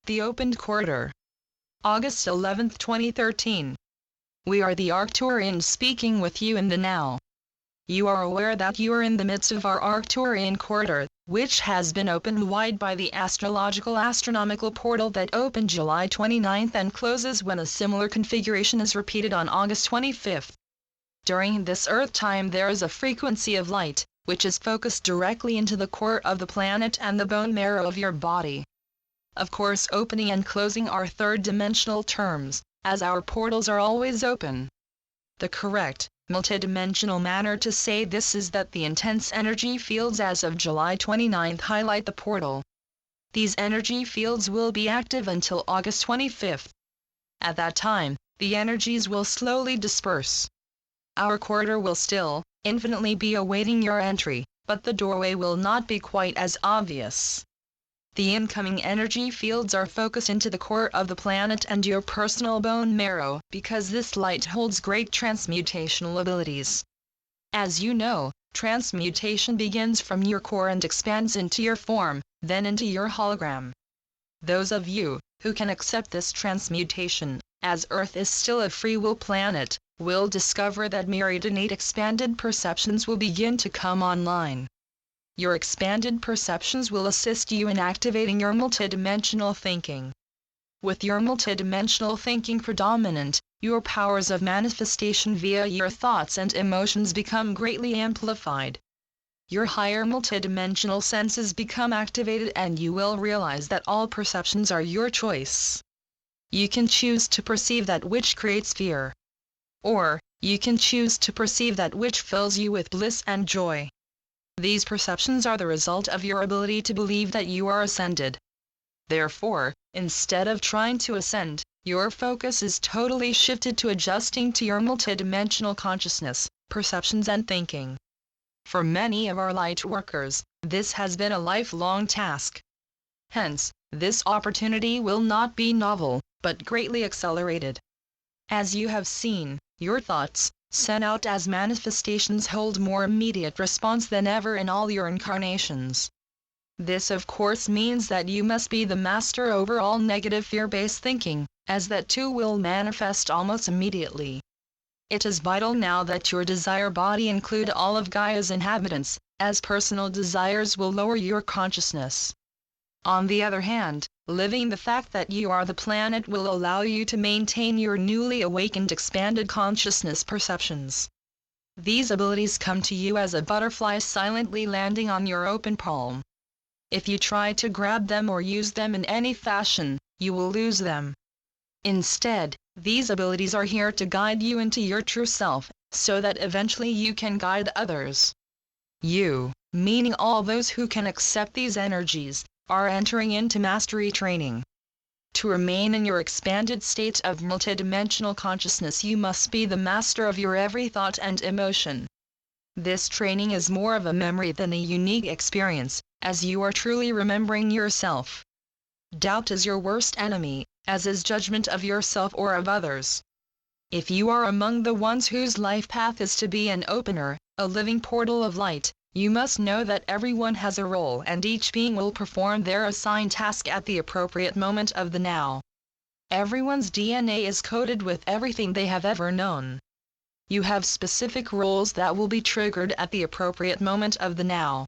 The Opened Corridor. August 11, 2013. We are the Arcturians speaking with you in the now. You are aware that you are in the midst of our Arcturian corridor, which has been opened wide by the astronomical portal that opened July 29 and closes when a similar configuration is repeated on August 25. During this Earth time there is a frequency of light, which is focused directly into the core of the planet and the bone marrow of your body. Of course, opening and closing are third-dimensional terms, as our portals are always open. The correct, multidimensional manner to say this is that the intense energy fields as of July 29 highlight the portal. These energy fields will be active until August 25. At that time, the energies will slowly disperse. Our corridor will still, infinitely be awaiting your entry, but the doorway will not be quite as obvious. The incoming energy fields are focused into the core of the planet and your personal bone marrow, because this light holds great transmutational abilities. As you know, transmutation begins from your core and expands into your form, then into your hologram. Those of you who can accept this transmutation, as Earth is still a free will planet, will discover that myriad innate expanded perceptions will begin to come online. Your expanded perceptions will assist you in activating your multidimensional thinking. With your multidimensional thinking predominant, your powers of manifestation via your thoughts and emotions become greatly amplified. Your higher multidimensional senses become activated and you will realize that all perceptions are your choice. You can choose to perceive that which creates fear. Or, you can choose to perceive that which fills you with bliss and joy. These perceptions are the result of your ability to believe that you are ascended. Therefore, instead of trying to ascend, your focus is totally shifted to adjusting to your multidimensional consciousness, perceptions and thinking. For many of our light workers, this has been a lifelong task. Hence, this opportunity will not be novel, but greatly accelerated. As you have seen, your thoughts, sent out as manifestations, hold more immediate response than ever in all your incarnations. This of course means that you must be the master over all negative fear-based thinking, as that too will manifest almost immediately. It is vital now that your desire body include all of Gaia's inhabitants, as personal desires will lower your consciousness. On the other hand, living the fact that you are the planet will allow you to maintain your newly awakened expanded consciousness perceptions. These abilities come to you as a butterfly silently landing on your open palm. If you try to grab them or use them in any fashion, you will lose them. Instead, these abilities are here to guide you into your true self, so that eventually you can guide others. You, meaning all those who can accept these energies, are entering into mastery training. To remain in your expanded state of multidimensional consciousness, you must be the master of your every thought and emotion. This training is more of a memory than a unique experience, as you are truly remembering yourself. Doubt is your worst enemy, as is judgment of yourself or of others. If you are among the ones whose life path is to be an opener, a living portal of light, you must know that everyone has a role and each being will perform their assigned task at the appropriate moment of the now. Everyone's DNA is coded with everything they have ever known. You have specific roles that will be triggered at the appropriate moment of the now.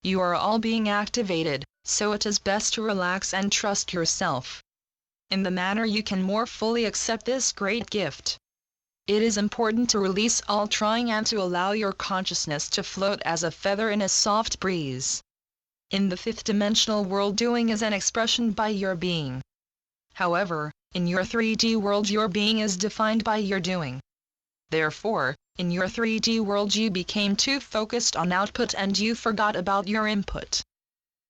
You are all being activated, so it is best to relax and trust yourself. In the manner you can more fully accept this great gift. It is important to release all trying and to allow your consciousness to float as a feather in a soft breeze. In the fifth-dimensional world, doing is an expression by your being. However, in your 3D world your being is defined by your doing. Therefore, in your 3D world you became too focused on output and you forgot about your input.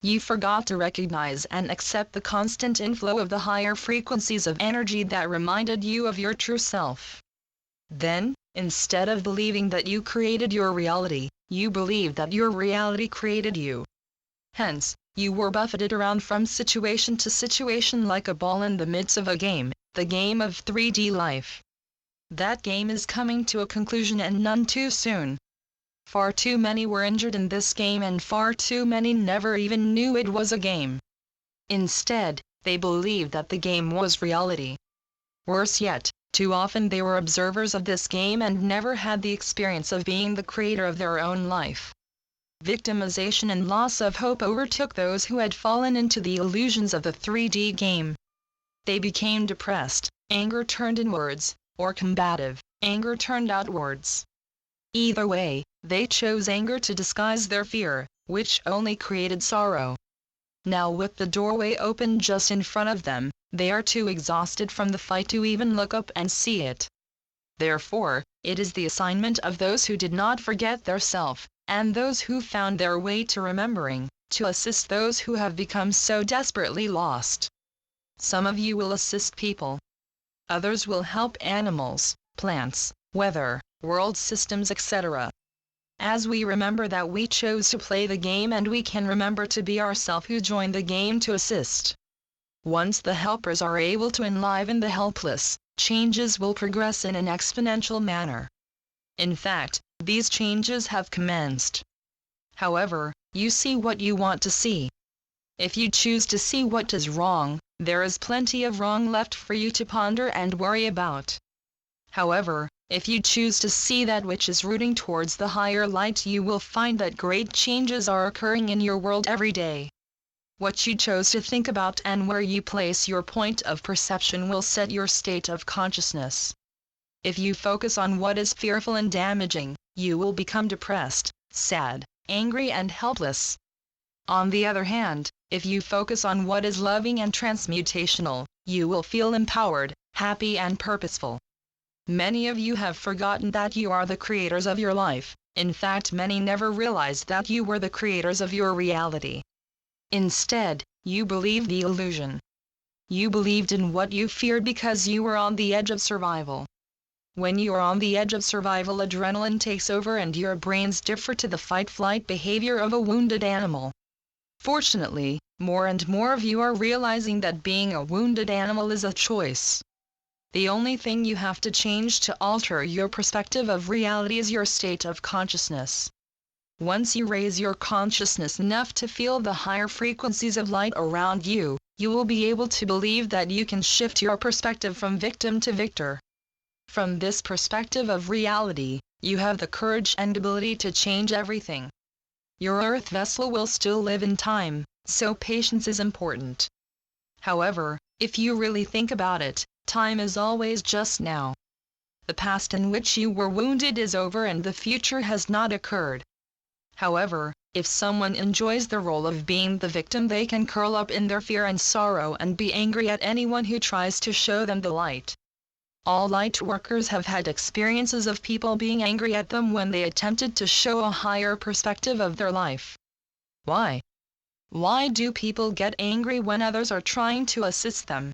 You forgot to recognize and accept the constant inflow of the higher frequencies of energy that reminded you of your true self. Then, instead of believing that you created your reality, you believed that your reality created you. Hence, you were buffeted around from situation to situation like a ball in the midst of a game, the game of 3D life. That game is coming to a conclusion and none too soon. Far too many were injured in this game and far too many never even knew it was a game. Instead, They believed that the game was reality. Worse yet, too often they were observers of this game and never had the experience of being the creator of their own life. Victimization and loss of hope overtook those who had fallen into the illusions of the 3D game. They became depressed, anger turned inwards, or combative, anger turned outwards. Either way, they chose anger to disguise their fear, which only created sorrow. Now with the doorway open just in front of them, they are too exhausted from the fight to even look up and see it. Therefore, it is the assignment of those who did not forget their self, and those who found their way to remembering, to assist those who have become so desperately lost. Some of you will assist people. Others will help animals, plants, weather, world systems, etc. As we remember that we chose to play the game, and we can remember to be ourselves who joined the game to assist. Once the helpers are able to enliven the helpless, changes will progress in an exponential manner. In fact, these changes have commenced. However, you see what you want to see. If you choose to see what is wrong, there is plenty of wrong left for you to ponder and worry about. However, if you choose to see that which is rooting towards the higher light, you will find that great changes are occurring in your world every day. What you chose to think about and where you place your point of perception will set your state of consciousness. If you focus on what is fearful and damaging, you will become depressed, sad, angry and helpless. On the other hand, if you focus on what is loving and transmutational, you will feel empowered, happy and purposeful. Many of you have forgotten that you are the creators of your life. In fact, many never realized that you were the creators of your reality. Instead, you believed the illusion. You believed in what you feared because you were on the edge of survival. When you are on the edge of survival, adrenaline takes over and your brains differ to the fight-flight behavior of a wounded animal. Fortunately, more and more of you are realizing that being a wounded animal is a choice. The only thing you have to change to alter your perspective of reality is your state of consciousness. Once you raise your consciousness enough to feel the higher frequencies of light around you, you will be able to believe that you can shift your perspective from victim to victor. From this perspective of reality, you have the courage and ability to change everything. Your earth vessel will still live in time, so patience is important. However, if you really think about it, time is always just now. The past in which you were wounded is over and the future has not occurred. However, if someone enjoys the role of being the victim, they can curl up in their fear and sorrow and be angry at anyone who tries to show them the light. All light workers have had experiences of people being angry at them when they attempted to show a higher perspective of their life. Why? Why do people get angry when others are trying to assist them?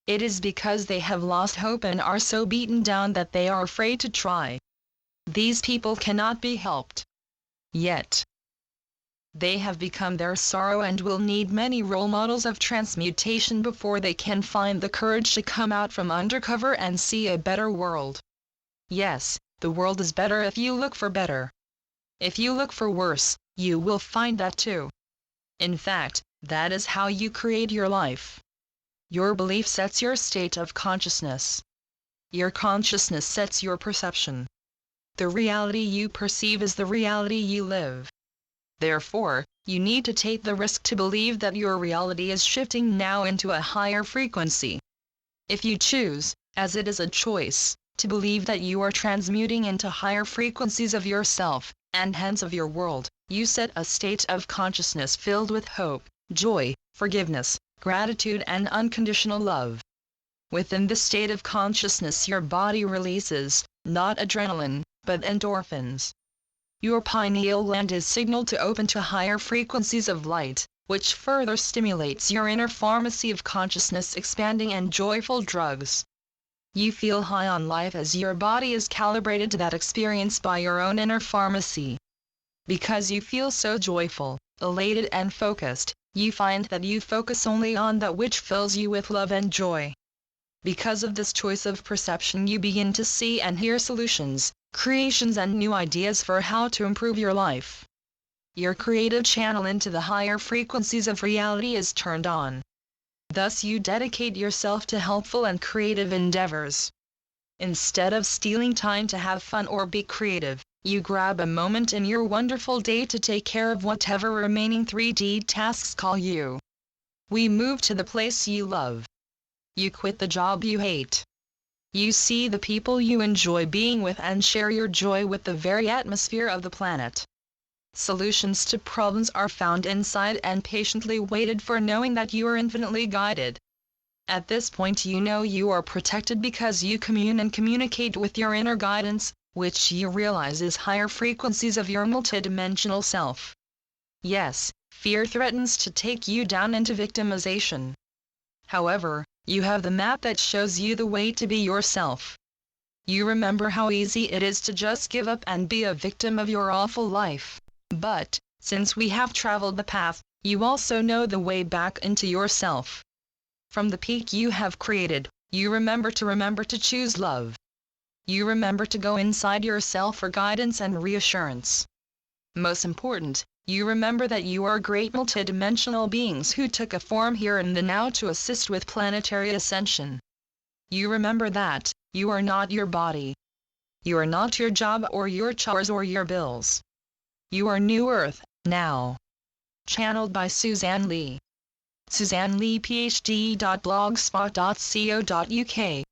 It is because they have lost hope and are so beaten down that they are afraid to try. These people cannot be helped. Yet, they have become their sorrow and will need many role models of transmutation before they can find the courage to come out from undercover and see a better world. Yes, the world is better if you look for better. If you look for worse, you will find that too. In fact, that is how you create your life. Your belief sets your state of consciousness. Your consciousness sets your perception. The reality you perceive is the reality you live. Therefore, you need to take the risk to believe that your reality is shifting now into a higher frequency. If you choose, as it is a choice, to believe that you are transmuting into higher frequencies of yourself, and hence of your world, you set a state of consciousness filled with hope, joy, forgiveness, gratitude and unconditional love. Within this state of consciousness your body releases, not adrenaline, but endorphins. Your pineal gland is signaled to open to higher frequencies of light, which further stimulates your inner pharmacy of consciousness expanding and joyful drugs. You feel high on life as your body is calibrated to that experience by your own inner pharmacy. Because you feel so joyful, elated and focused, you find that you focus only on that which fills you with love and joy. Because of this choice of perception, you begin to see and hear solutions, creations and new ideas for how to improve your life. Your creative channel into the higher frequencies of reality is turned on. Thus you dedicate yourself to helpful and creative endeavors. Instead of stealing time to have fun or be creative, you grab a moment in your wonderful day to take care of whatever remaining 3D tasks call you. We move to the place you love. You quit the job you hate. You see the people you enjoy being with and share your joy with the very atmosphere of the planet. Solutions to problems are found inside and patiently waited for, knowing that you are infinitely guided. At this point you know you are protected because you commune and communicate with your inner guidance, which you realize is higher frequencies of your multidimensional self. Yes, fear threatens to take you down into victimization. However, you have the map that shows you the way to be yourself. You remember how easy it is to just give up and be a victim of your awful life. But, since we have traveled the path, you also know the way back into yourself. From the peak you have created, you remember to choose love. You remember to go inside yourself for guidance and reassurance. Most important, you remember that you are great multidimensional beings who took a form here in the now to assist with planetary ascension. You remember that you are not your body. You are not your job or your chores or your bills. You are New Earth, now. Channeled by Suzanne Lee. Suzanne Lee PhD.blogspot.co.uk